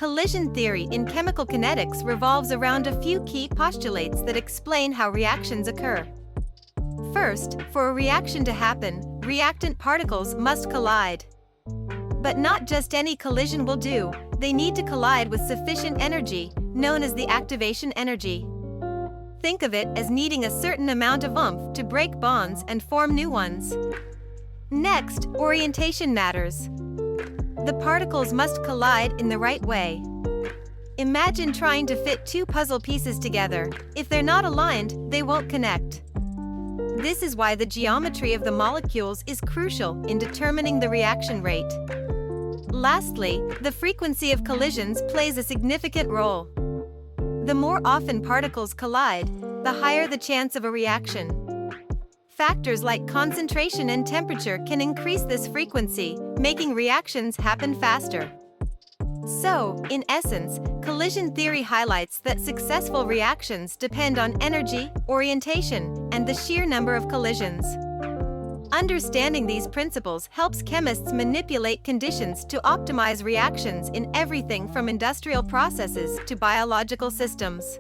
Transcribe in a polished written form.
Collision theory in chemical kinetics revolves around a few key postulates that explain how reactions occur. First, for a reaction to happen, reactant particles must collide. But not just any collision will do, they need to collide with sufficient energy, known as the activation energy. Think of it as needing a certain amount of oomph to break bonds and form new ones. Next, orientation matters. The particles must collide in the right way. Imagine trying to fit two puzzle pieces together. If they're not aligned, they won't connect. This is why the geometry of the molecules is crucial in determining the reaction rate. Lastly, the frequency of collisions plays a significant role. The more often particles collide, the higher the chance of a reaction. Factors like concentration and temperature can increase this frequency, making reactions happen faster. So, in essence, collision theory highlights that successful reactions depend on energy, orientation, and the sheer number of collisions. Understanding these principles helps chemists manipulate conditions to optimize reactions in everything from industrial processes to biological systems.